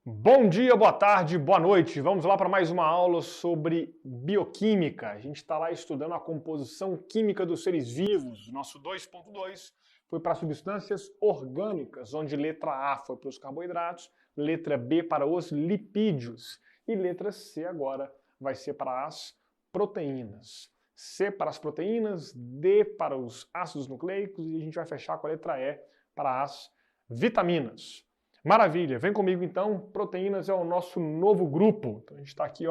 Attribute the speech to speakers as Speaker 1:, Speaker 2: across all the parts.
Speaker 1: Bom dia, boa tarde, boa noite. Vamos lá para mais uma aula sobre bioquímica. A gente está lá estudando a composição química dos seres vivos. Nosso 2.2 foi para substâncias orgânicas, onde letra A foi para os carboidratos, letra B para os lipídios e letra C agora vai ser para as proteínas. C para as proteínas, D para os ácidos nucleicos e a gente vai fechar com a letra E para as vitaminas. Maravilha, vem comigo então, proteínas é o nosso novo grupo. Então a gente está aqui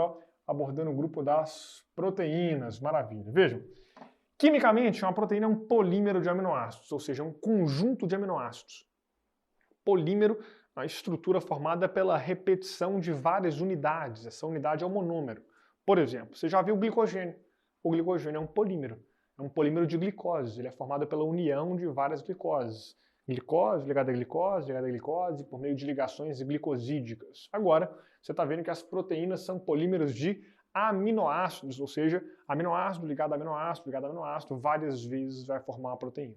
Speaker 1: abordando o grupo das proteínas, maravilha. Vejam, quimicamente uma proteína é um polímero de aminoácidos, ou seja, um conjunto de aminoácidos. Polímero, a estrutura formada pela repetição de várias unidades, essa unidade é o monômero. Por exemplo, você já viu o glicogênio. O glicogênio é um polímero de glicose, ele é formado pela união de várias glicoses. Glicose ligada a glicose, ligada a glicose, por meio de ligações glicosídicas. Agora, você está vendo que as proteínas são polímeros de aminoácidos, ou seja, aminoácido ligado a aminoácido, ligado a aminoácido, várias vezes vai formar a proteína.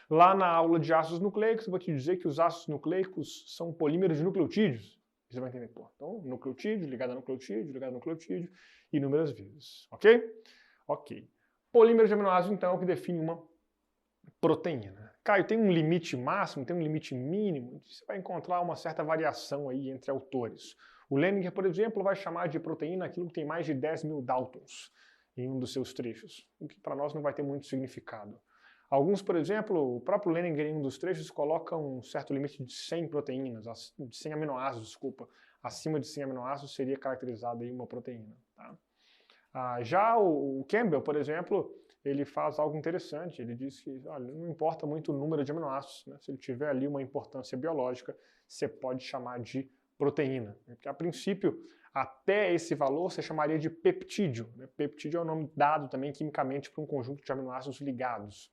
Speaker 1: Lá na aula de ácidos nucleicos, eu vou te dizer que os ácidos nucleicos são polímeros de nucleotídeos. Você vai entender, pô. Então, nucleotídeo, ligado a nucleotídeo, ligado a nucleotídeo, inúmeras vezes, ok? Ok. Polímero de aminoácidos, então, é o que define uma proteína. Caio, tem um limite máximo, tem um limite mínimo? Você vai encontrar uma certa variação aí entre autores. O Leninger, por exemplo, vai chamar de proteína aquilo que tem mais de 10.000 Daltons em um dos seus trechos, o que para nós não vai ter muito significado. Alguns, por exemplo, o próprio Leninger em um dos trechos coloca um certo limite de 100 proteínas, de 100 aminoácidos, desculpa. Acima de 100 aminoácidos seria caracterizada aí uma proteína. Tá? Já o Campbell, por exemplo, ele faz algo interessante. Ele diz que olha, não importa muito o número de aminoácidos, né? Se ele tiver ali uma importância biológica, você pode chamar de proteína. Porque, a princípio, até esse valor você chamaria de peptídeo. Né? Peptídeo é o nome dado também quimicamente para um conjunto de aminoácidos ligados.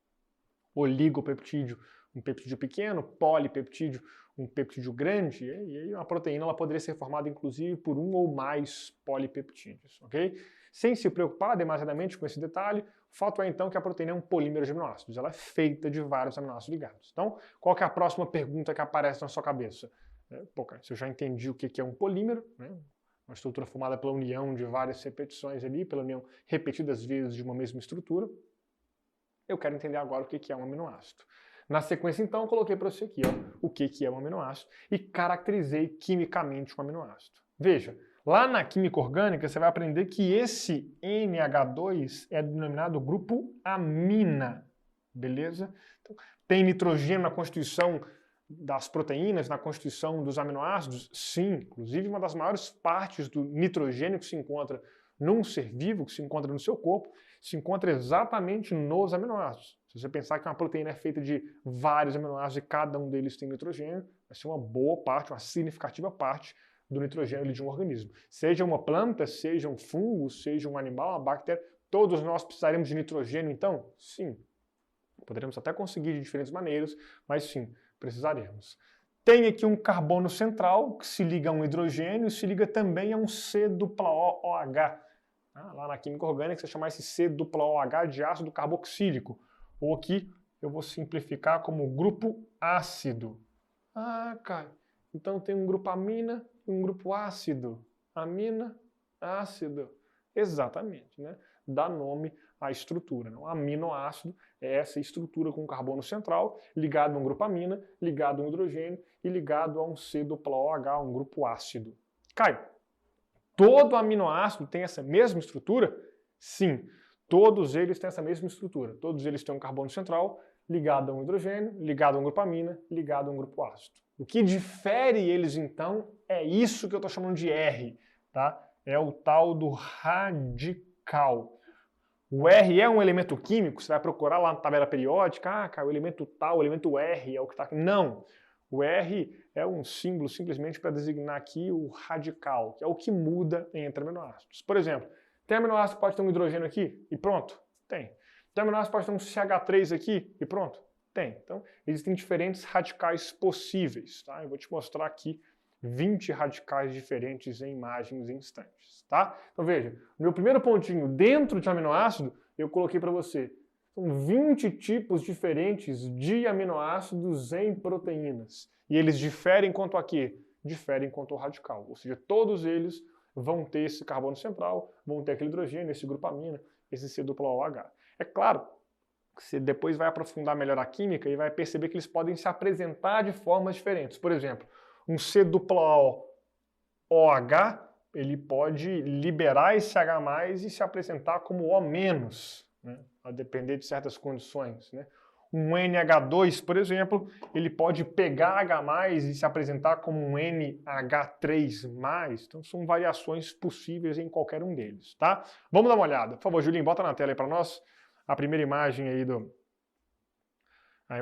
Speaker 1: Oligopeptídeo, um peptídeo pequeno, polipeptídeo, um peptídeo grande, e aí uma proteína ela poderia ser formada inclusive por um ou mais polipeptídeos, ok? Sem se preocupar demasiadamente com esse detalhe, o fato é então que a proteína é um polímero de aminoácidos, ela é feita de vários aminoácidos ligados. Então, qual que é a próxima pergunta que aparece na sua cabeça? Pô, cara, se eu já entendi o que é um polímero, né? Uma estrutura formada pela união de várias repetições ali, pela união repetidas vezes de uma mesma estrutura, eu quero entender agora o que é um aminoácido. Na sequência, então, eu coloquei para você aqui o que é um aminoácido e caracterizei quimicamente um aminoácido. Veja, lá na química orgânica, você vai aprender que esse NH2 é denominado grupo amina, beleza? Então, tem nitrogênio na constituição das proteínas, na constituição dos aminoácidos? Sim, inclusive uma das maiores partes do nitrogênio que se encontra num ser vivo, que se encontra no seu corpo, se encontra exatamente nos aminoácidos. Se você pensar que uma proteína é feita de vários aminoácidos e cada um deles tem nitrogênio, vai ser uma boa parte, uma significativa parte do nitrogênio de um organismo. Seja uma planta, seja um fungo, seja um animal, uma bactéria, todos nós precisaremos de nitrogênio, então? Sim. Poderemos até conseguir de diferentes maneiras, mas sim, precisaremos. Tem aqui um carbono central que se liga a um hidrogênio e se liga também a um C-OOH. Lá na química orgânica você chama esse C-OOH de ácido carboxílico. Ou aqui eu vou simplificar como grupo ácido. Cara, então tem um grupo amina e um grupo ácido. Amina, ácido. Exatamente, né? Dá nome à estrutura. Não? Aminoácido é essa estrutura com carbono central, ligado a um grupo amina, ligado a um hidrogênio e ligado a um C-OOH, um grupo ácido. Caio, todo aminoácido tem essa mesma estrutura? Sim, todos eles têm essa mesma estrutura. Todos eles têm um carbono central ligado a um hidrogênio, ligado a um grupo amina, ligado a um grupo ácido. O que difere eles, então, é isso que eu estou chamando de R, tá? É o tal do radical. O R é um elemento químico, você vai procurar lá na tabela periódica, cara, o elemento tal, o elemento R é o que está aqui. Não! O R é um símbolo simplesmente para designar aqui o radical, que é o que muda entre aminoácidos. Por exemplo, tem aminoácido que pode ter um hidrogênio aqui e pronto? Tem. Tem aminoácido que pode ter um CH3 aqui e pronto? Tem. Então, existem diferentes radicais possíveis, tá? Eu vou te mostrar aqui 20 radicais diferentes em imagens em instantes, tá? Então veja, no meu primeiro pontinho, dentro de aminoácido, eu coloquei para você, são 20 tipos diferentes de aminoácidos em proteínas. E eles diferem quanto a quê? diferem quanto ao radical. Ou seja, todos eles vão ter esse carbono central, vão ter aquele hidrogênio, esse grupamina, esse C-OH. É claro que você depois vai aprofundar melhor a química e vai perceber que eles podem se apresentar de formas diferentes. Por exemplo, um C-OH, ele pode liberar esse H+, e se apresentar como O-, né, a depender de certas condições, né? Um NH2, por exemplo, ele pode pegar H+, e se apresentar como um NH3+. Então são variações possíveis em qualquer um deles, tá? Vamos dar uma olhada. Por favor, Julinho, bota na tela aí para nós a primeira imagem aí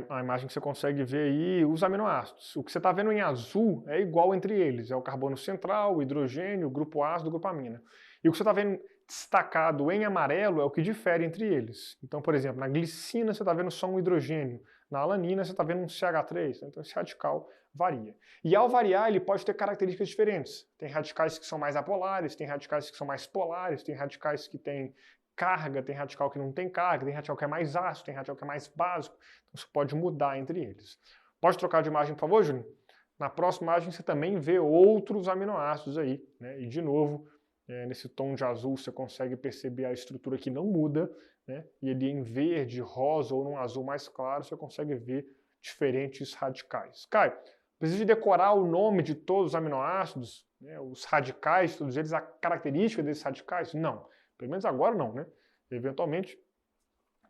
Speaker 1: a imagem que você consegue ver aí, os aminoácidos. O que você está vendo em azul é igual entre eles. É o carbono central, o hidrogênio, o grupo ácido, o grupamina. E o que você está vendo destacado em amarelo é o que difere entre eles. Então, por exemplo, na glicina você está vendo só um hidrogênio. Na alanina você está vendo um CH3. Então esse radical varia. E ao variar, ele pode ter características diferentes. Tem radicais que são mais apolares, tem radicais que são mais polares, tem radicais que têm carga, tem radical que não tem carga, tem radical que é mais ácido, tem radical que é mais básico. Então isso pode mudar entre eles. Pode trocar de imagem, por favor, Júnior? Na próxima imagem você também vê outros aminoácidos aí, né? E de novo, nesse tom de azul você consegue perceber a estrutura que não muda, né? E ali em verde, rosa ou num azul mais claro você consegue ver diferentes radicais. Caio, precisa de decorar o nome de todos os aminoácidos, né? Os radicais, todos eles, a característica desses radicais? Não. Pelo menos agora não, né? Eventualmente,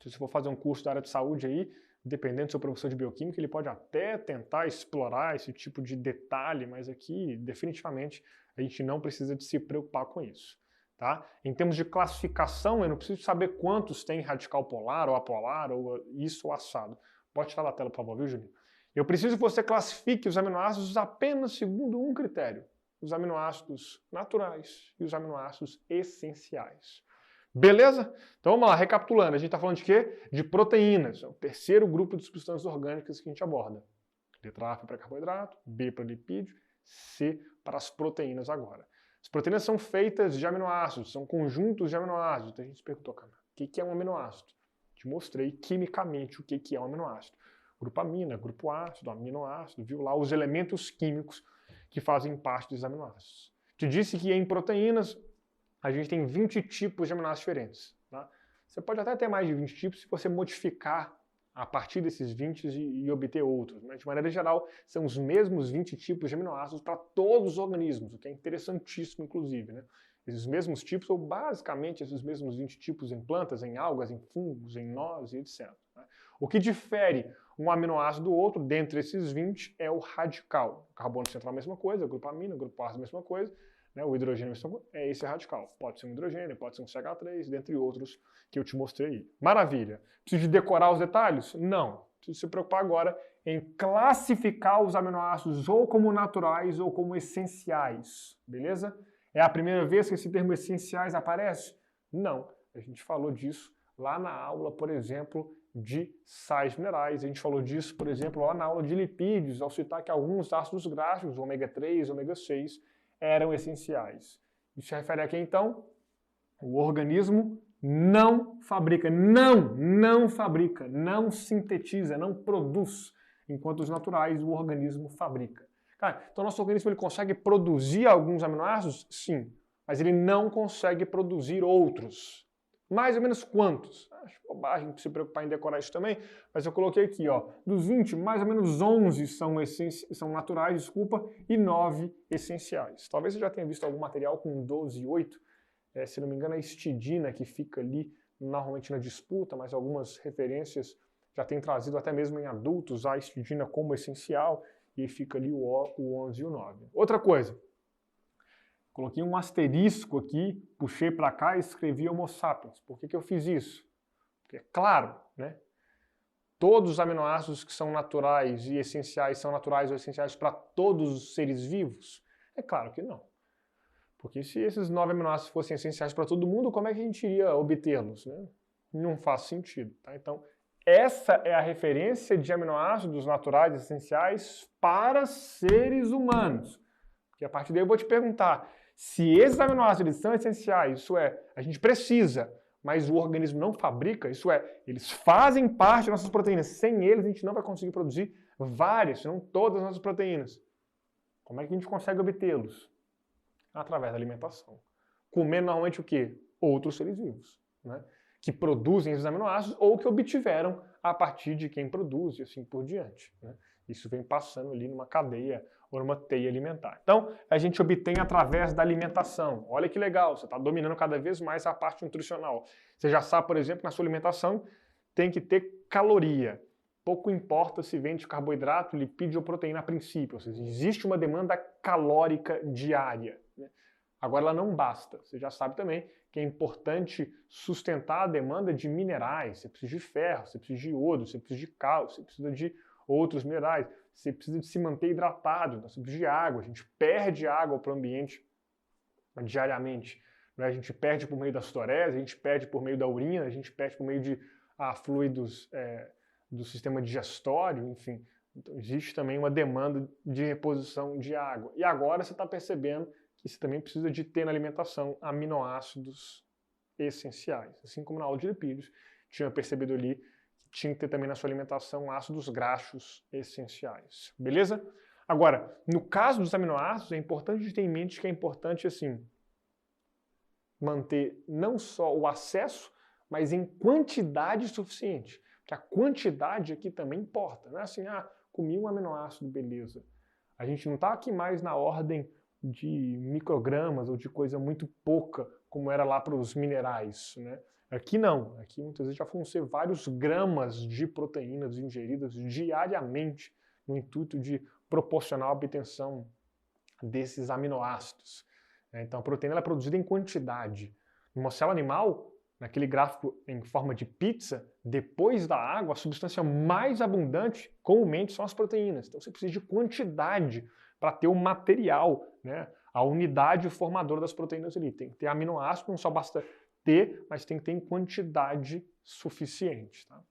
Speaker 1: se você for fazer um curso da área de saúde aí, dependendo do seu professor de bioquímica, ele pode até tentar explorar esse tipo de detalhe, mas aqui, definitivamente, a gente não precisa de se preocupar com isso, tá? Em termos de classificação, eu não preciso saber quantos tem radical polar ou apolar, ou isso ou assado. Pode tirar da tela, por favor, viu, Juninho? Eu preciso que você classifique os aminoácidos apenas segundo um critério: os aminoácidos naturais e os aminoácidos essenciais. Beleza? Então vamos lá, recapitulando. A gente está falando de quê? De proteínas. É o terceiro grupo de substâncias orgânicas que a gente aborda. Letra A para carboidrato, B para lipídio, C para as proteínas agora. As proteínas são feitas de aminoácidos, são conjuntos de aminoácidos. Então a gente se perguntou, cara, o que é um aminoácido? Te mostrei quimicamente o que é um aminoácido. Grupamina, grupo ácido, aminoácido, viu lá os elementos químicos que fazem parte dos aminoácidos. Te disse que em proteínas a gente tem 20 tipos de aminoácidos diferentes. Tá? Você pode até ter mais de 20 tipos se você modificar a partir desses 20 e obter outros. Mas, de maneira geral, são os mesmos 20 tipos de aminoácidos para todos os organismos, o que é interessantíssimo, inclusive. Né? Esses mesmos tipos, ou basicamente esses mesmos 20 tipos em plantas, em algas, em fungos, em nós e etc. Né? O que difere um aminoácido do outro, dentre esses 20, é o radical. O carbono central é a mesma coisa, o grupamina, o grupo ácido é a mesma coisa, né? O hidrogênio é esse radical. Pode ser um hidrogênio, pode ser um CH3, dentre outros que eu te mostrei aí. Maravilha. Preciso de decorar os detalhes? Não. Preciso se preocupar agora em classificar os aminoácidos ou como naturais ou como essenciais. Beleza? É a primeira vez que esse termo essenciais aparece? Não. A gente falou disso lá na aula, por exemplo, de sais minerais. A gente falou disso, por exemplo, lá na aula de lipídios, ao citar que alguns ácidos graxos, ômega 3, ômega 6, eram essenciais. Isso se refere a quem, então? O organismo não fabrica, não fabrica, não sintetiza, não produz, enquanto os naturais o organismo fabrica. Cara, então nosso organismo ele consegue produzir alguns aminoácidos? Sim, mas ele não consegue produzir outros. Mais ou menos quantos? Acho bobagem se preocupar em decorar isso também, mas eu coloquei aqui, ó, dos 20, mais ou menos 11 são naturais, desculpa, e 9 essenciais. Talvez você já tenha visto algum material com 12 e 8, se não me engano é a histidina que fica ali normalmente na disputa, mas algumas referências já têm trazido até mesmo em adultos a histidina como essencial, e fica ali o 11 e o 9. Outra coisa, coloquei um asterisco aqui, puxei para cá e escrevi Homo sapiens. Por que eu fiz isso? Porque, claro, né, todos os aminoácidos que são naturais e essenciais são naturais ou essenciais para todos os seres vivos? É claro que não. Porque se esses 9 aminoácidos fossem essenciais para todo mundo, como é que a gente iria obtê-los? Né? Não faz sentido. Tá? Então, essa é a referência de aminoácidos naturais e essenciais para seres humanos. Porque a partir daí eu vou te perguntar, se esses aminoácidos são essenciais, isso é, a gente precisa, mas o organismo não fabrica, isso é, eles fazem parte das nossas proteínas. Sem eles a gente não vai conseguir produzir várias, se não todas as nossas proteínas. Como é que a gente consegue obtê-los? Através da alimentação. Comendo normalmente o quê? Outros seres vivos, né? Que produzem esses aminoácidos ou que obtiveram a partir de quem produz e assim por diante, né? Isso vem passando ali numa cadeia ou numa teia alimentar. Então, a gente obtém através da alimentação. Olha que legal, você está dominando cada vez mais a parte nutricional. Você já sabe, por exemplo, que na sua alimentação tem que ter caloria. Pouco importa se vem de carboidrato, lipídio ou proteína a princípio. Ou seja, existe uma demanda calórica diária, né? Agora, ela não basta. Você já sabe também que é importante sustentar a demanda de minerais. Você precisa de ferro, você precisa de iodo, você precisa de cálcio, você precisa de outros minerais. Você precisa de se manter hidratado, você precisa de água. A gente perde água para o ambiente diariamente, né? A gente perde por meio da sudorese, a gente perde por meio da urina, a gente perde por meio de fluidos do sistema digestório, enfim. Então, existe também uma demanda de reposição de água. E agora você está percebendo que você também precisa de ter na alimentação aminoácidos essenciais. Assim como na aula de lipídios, tinha percebido ali que tinha que ter também na sua alimentação ácidos graxos essenciais. Beleza? Agora, no caso dos aminoácidos, é importante ter em mente que é importante, assim, manter não só o acesso, mas em quantidade suficiente. Porque a quantidade aqui também importa. Não é assim, comi um aminoácido, beleza. A gente não está aqui mais na ordem de microgramas ou de coisa muito pouca, como era lá para os minerais, né? Aqui não. Aqui muitas vezes já vão ser vários gramas de proteínas ingeridas diariamente no intuito de proporcionar a obtenção desses aminoácidos. Então a proteína ela é produzida em quantidade. Numa célula animal, naquele gráfico em forma de pizza, depois da água, a substância mais abundante comumente são as proteínas. Então você precisa de quantidade para ter o material, né? A unidade formadora das proteínas ali. Tem que ter aminoácido, não só basta ter, mas tem que ter em quantidade suficiente. Tá?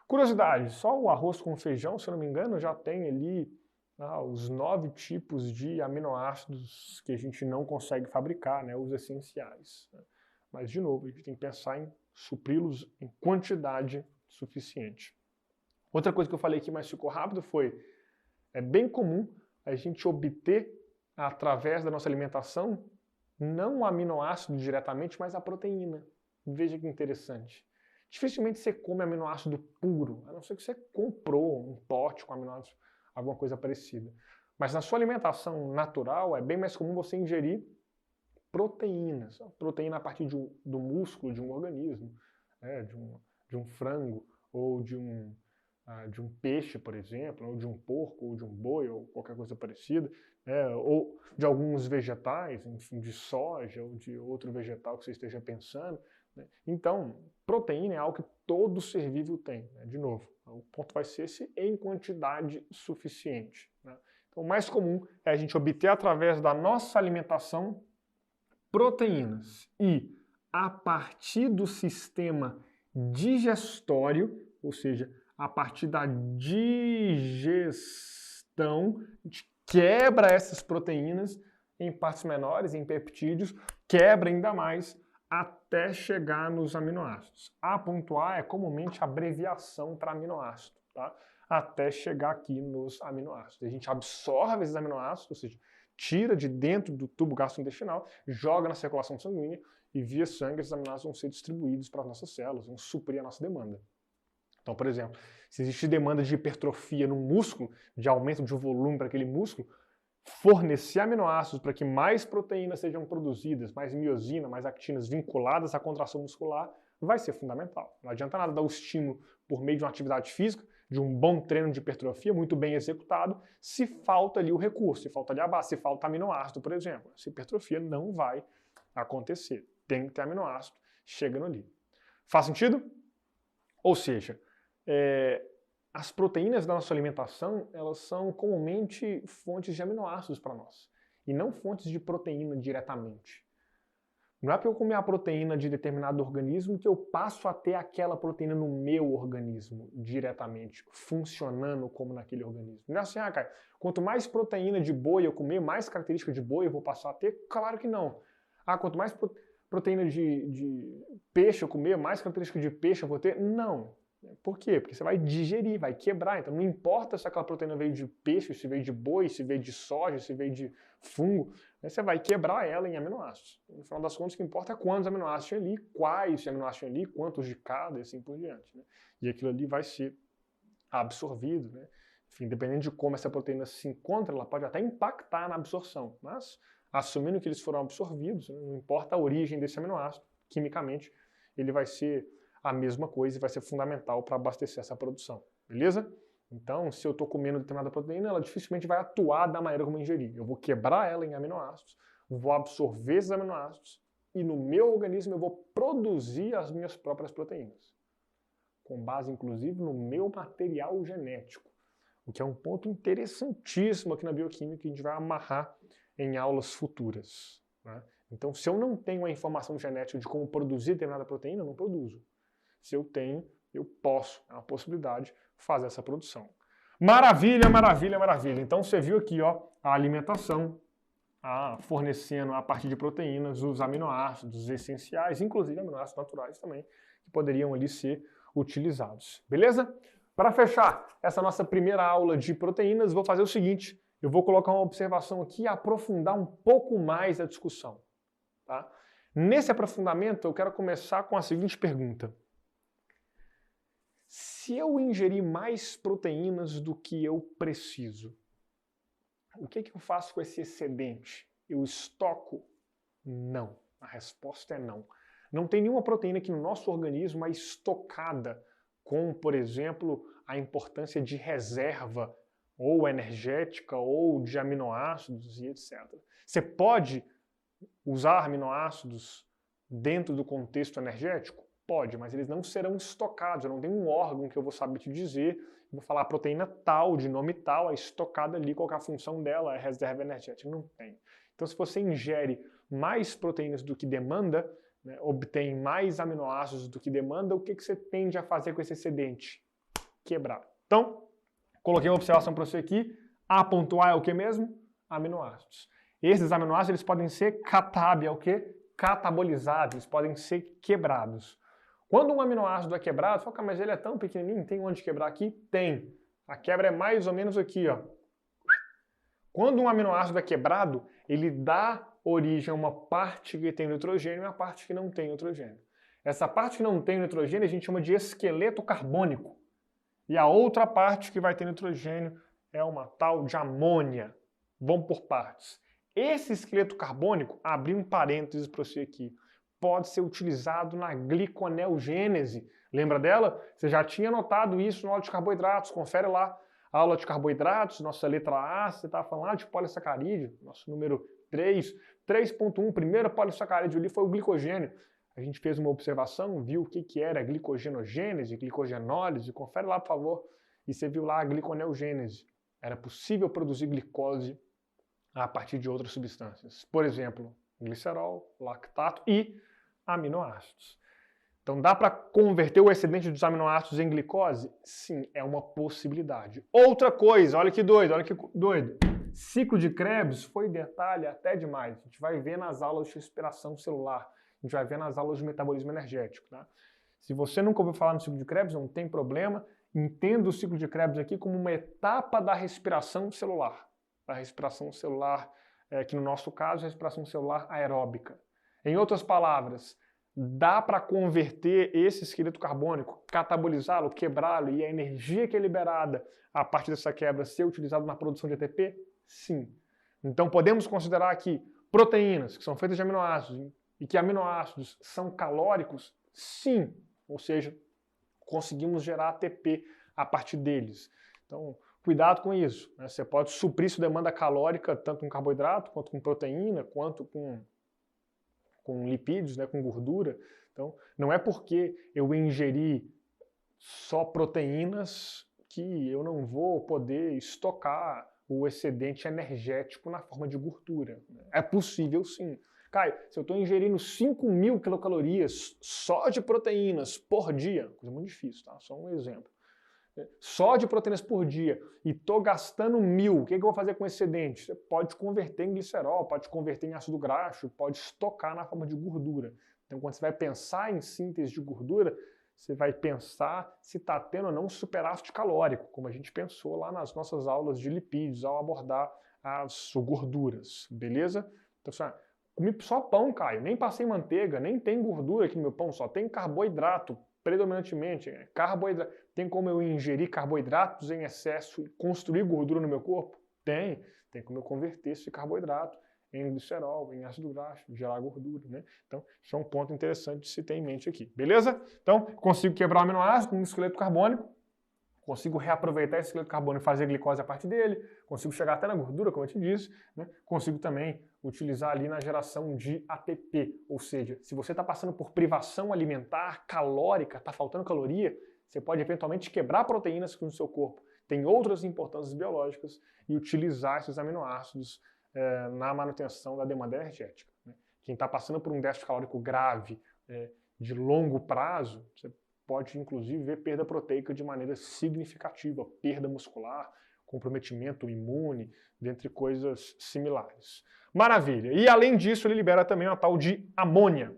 Speaker 1: Curiosidade, só o arroz com feijão, se eu não me engano, já tem ali os 9 tipos de aminoácidos que a gente não consegue fabricar, né? Os essenciais. Né? Mas, de novo, a gente tem que pensar em supri-los em quantidade suficiente. Outra coisa que eu falei aqui, mas ficou rápido, foi é bem comum a gente obter, através da nossa alimentação, não o aminoácido diretamente, mas a proteína. Veja que interessante. Dificilmente você come aminoácido puro, a não ser que você comprou um pote com aminoácido, alguma coisa parecida. Mas na sua alimentação natural, é bem mais comum você ingerir proteínas. Proteína a partir do músculo de um organismo, né, de um frango, ou de um peixe, por exemplo, ou de um porco, ou de um boi, ou qualquer coisa parecida, ou de alguns vegetais, enfim, de soja, ou de outro vegetal que você esteja pensando. Né? Então, proteína é algo que todo ser vivo tem, né? De novo, o ponto vai ser se em quantidade suficiente. Né? Então, o mais comum é a gente obter através da nossa alimentação proteínas e a partir do sistema digestório, ou seja, a partir da digestão, a gente quebra essas proteínas em partes menores, em peptídeos, quebra ainda mais até chegar nos aminoácidos. A.A é comumente a abreviação para aminoácido, tá? Até chegar aqui nos aminoácidos. A gente absorve esses aminoácidos, ou seja, tira de dentro do tubo gastrointestinal, joga na circulação sanguínea e via sangue esses aminoácidos vão ser distribuídos para as nossas células, vão suprir a nossa demanda. Então, por exemplo, se existe demanda de hipertrofia no músculo, de aumento de volume para aquele músculo, fornecer aminoácidos para que mais proteínas sejam produzidas, mais miosina, mais actinas vinculadas à contração muscular, vai ser fundamental. Não adianta nada dar o estímulo por meio de uma atividade física, de um bom treino de hipertrofia, muito bem executado, se falta ali o recurso, se falta ali a base, se falta aminoácido, por exemplo. Essa hipertrofia não vai acontecer. Tem que ter aminoácido chegando ali. Faz sentido? Ou seja, as proteínas da nossa alimentação, elas são comumente fontes de aminoácidos para nós, e não fontes de proteína diretamente. Não é porque eu comer a proteína de determinado organismo que eu passo a ter aquela proteína no meu organismo diretamente, funcionando como naquele organismo. Não é assim, cara, quanto mais proteína de boi eu comer, mais característica de boi eu vou passar a ter? Claro que não. Quanto mais proteína de peixe eu comer, mais característica de peixe eu vou ter? Não. Por quê? Porque você vai digerir, vai quebrar. Então não importa se aquela proteína veio de peixe, se veio de boi, se veio de soja, se veio de fungo, né? Você vai quebrar ela em aminoácidos. No final das contas, o que importa é quantos aminoácidos tinha ali, quais aminoácidos tinha ali, quantos de cada e assim por diante. Né? E aquilo ali vai ser absorvido. Né? Enfim, dependendo de como essa proteína se encontra, ela pode até impactar na absorção. Mas, assumindo que eles foram absorvidos, né? Não importa a origem desse aminoácido, quimicamente, ele vai ser a mesma coisa e vai ser fundamental para abastecer essa produção, beleza? Então, se eu estou comendo determinada proteína, ela dificilmente vai atuar da maneira como eu ingeri. Eu vou quebrar ela em aminoácidos, vou absorver esses aminoácidos e no meu organismo eu vou produzir as minhas próprias proteínas, com base inclusive no meu material genético, o que é um ponto interessantíssimo aqui na bioquímica que a gente vai amarrar em aulas futuras, né? Então, se eu não tenho a informação genética de como produzir determinada proteína, eu não produzo. Se eu tenho, eu posso, é uma possibilidade, fazer essa produção. Maravilha, maravilha, maravilha. Então você viu aqui, ó, a alimentação fornecendo a partir de proteínas os aminoácidos essenciais, inclusive aminoácidos naturais também, que poderiam ali ser utilizados. Beleza? Para fechar essa nossa primeira aula de proteínas, vou fazer o seguinte, eu vou colocar uma observação aqui e aprofundar um pouco mais a discussão. Tá? Nesse aprofundamento, eu quero começar com a seguinte pergunta. Se eu ingerir mais proteínas do que eu preciso, o que eu faço com esse excedente? Eu estoco? Não. A resposta é não. Não tem nenhuma proteína que no nosso organismo é estocada com, por exemplo, a importância de reserva ou energética ou de aminoácidos e etc. Você pode usar aminoácidos dentro do contexto energético? Pode, mas eles não serão estocados. Eu não tenho um órgão que eu vou saber te dizer, vou falar a proteína tal, de nome tal, é estocada ali, qual é a função dela, é reserva energética. Não tem. Então, se você ingere mais proteínas do que demanda, né, obtém mais aminoácidos do que demanda, o que você tende a fazer com esse excedente? Quebrar. Então, coloquei uma observação para você aqui. A ponto A é o que mesmo? Aminoácidos. Esses aminoácidos eles podem ser é o quê? Catabolizados, eles podem ser quebrados. Quando um aminoácido é quebrado, você fala, mas ele é tão pequenininho, tem onde quebrar aqui? Tem. A quebra é mais ou menos aqui, ó. Quando um aminoácido é quebrado, ele dá origem a uma parte que tem nitrogênio e uma parte que não tem nitrogênio. Essa parte que não tem nitrogênio a gente chama de esqueleto carbônico. E a outra parte que vai ter nitrogênio é uma tal de amônia. Vamos por partes. Esse esqueleto carbônico, abri um parênteses para você aqui, pode ser utilizado na gliconeogênese. Lembra dela? Você já tinha notado isso na aula de carboidratos, confere lá. A aula de carboidratos, nossa letra A, você estava falando de polissacarídeo, nosso número 3, 3.1, primeiro polissacarídeo ali foi o glicogênio. A gente fez uma observação, viu o que era glicogenogênese, glicogenólise, confere lá, por favor, e você viu lá a gliconeogênese. Era possível produzir glicose a partir de outras substâncias. Por exemplo, glicerol, lactato e aminoácidos. Então dá para converter o excedente dos aminoácidos em glicose? Sim, é uma possibilidade. Outra coisa, olha que doido, olha que doido. Ciclo de Krebs foi detalhe até demais. A gente vai ver nas aulas de respiração celular, a gente vai ver nas aulas de metabolismo energético. Tá? Se você nunca ouviu falar no ciclo de Krebs, não tem problema. Entenda o ciclo de Krebs aqui como uma etapa da respiração celular. A respiração celular, que no nosso caso é a respiração celular aeróbica. Em outras palavras, dá para converter esse esqueleto carbônico, catabolizá-lo, quebrá-lo e a energia que é liberada a partir dessa quebra ser utilizada na produção de ATP? Sim. Então podemos considerar que proteínas que são feitas de aminoácidos e que aminoácidos são calóricos? Sim. Ou seja, conseguimos gerar ATP a partir deles. Então, cuidado com isso. Né? Você pode suprir sua demanda calórica tanto com carboidrato, quanto com proteína, quanto com lipídios, né, com gordura. Então, não é porque eu ingeri só proteínas que eu não vou poder estocar o excedente energético na forma de gordura. É possível sim. Caio, se eu estou ingerindo 5.000 quilocalorias só de proteínas por dia, coisa muito difícil, tá? Só um exemplo. Só de proteínas por dia e estou gastando 1.000, o que eu vou fazer com esse excedente? Você pode converter em glicerol, pode converter em ácido graxo, pode estocar na forma de gordura. Então, quando você vai pensar em síntese de gordura, você vai pensar se está tendo ou não um superávit calórico, como a gente pensou lá nas nossas aulas de lipídios, ao abordar as gorduras, beleza? Então, assim, comi só pão, Caio, nem passei manteiga, nem tem gordura aqui no meu pão, só tem carboidrato, predominantemente, carboidrato. Tem como eu ingerir carboidratos em excesso e construir gordura no meu corpo? Tem como eu converter esse carboidrato em glicerol, em ácido graxo, gerar gordura, né? Então, isso é um ponto interessante de se ter em mente aqui, beleza? Então, consigo quebrar o aminoácido no esqueleto carbônico, consigo reaproveitar esse esqueleto carbônico e fazer glicose a partir dele, consigo chegar até na gordura, como eu te disse, né? Consigo também utilizar ali na geração de ATP, ou seja, se você está passando por privação alimentar, calórica, está faltando caloria, você pode eventualmente quebrar proteínas que no seu corpo tem outras importâncias biológicas e utilizar esses aminoácidos na manutenção da demanda energética. Né? Quem está passando por um déficit calórico grave de longo prazo, você pode inclusive ver perda proteica de maneira significativa, perda muscular, comprometimento imune, dentre coisas similares. Maravilha! E além disso, ele libera também uma tal de amônia.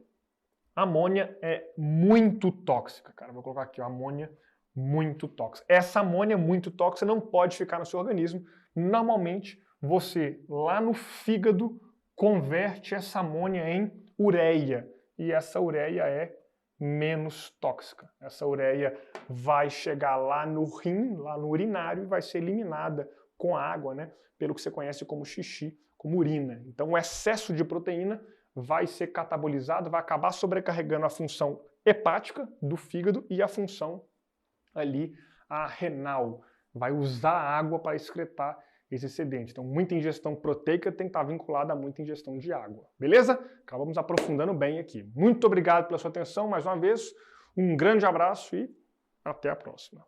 Speaker 1: A amônia é muito tóxica, cara. Vou colocar aqui, a amônia muito tóxica. Essa amônia muito tóxica não pode ficar no seu organismo. Normalmente, você, lá no fígado, converte essa amônia em ureia. E essa ureia é menos tóxica. Essa ureia vai chegar lá no rim, lá no urinário, e vai ser eliminada com água, né? Pelo que você conhece como xixi, como urina. Então, o excesso de proteína vai ser catabolizado, vai acabar sobrecarregando a função hepática do fígado e a função ali, a renal. Vai usar a água para excretar esse excedente. Então, muita ingestão proteica tem que estar vinculada a muita ingestão de água. Beleza? Acabamos aprofundando bem aqui. Muito obrigado pela sua atenção mais uma vez. Um grande abraço e até a próxima.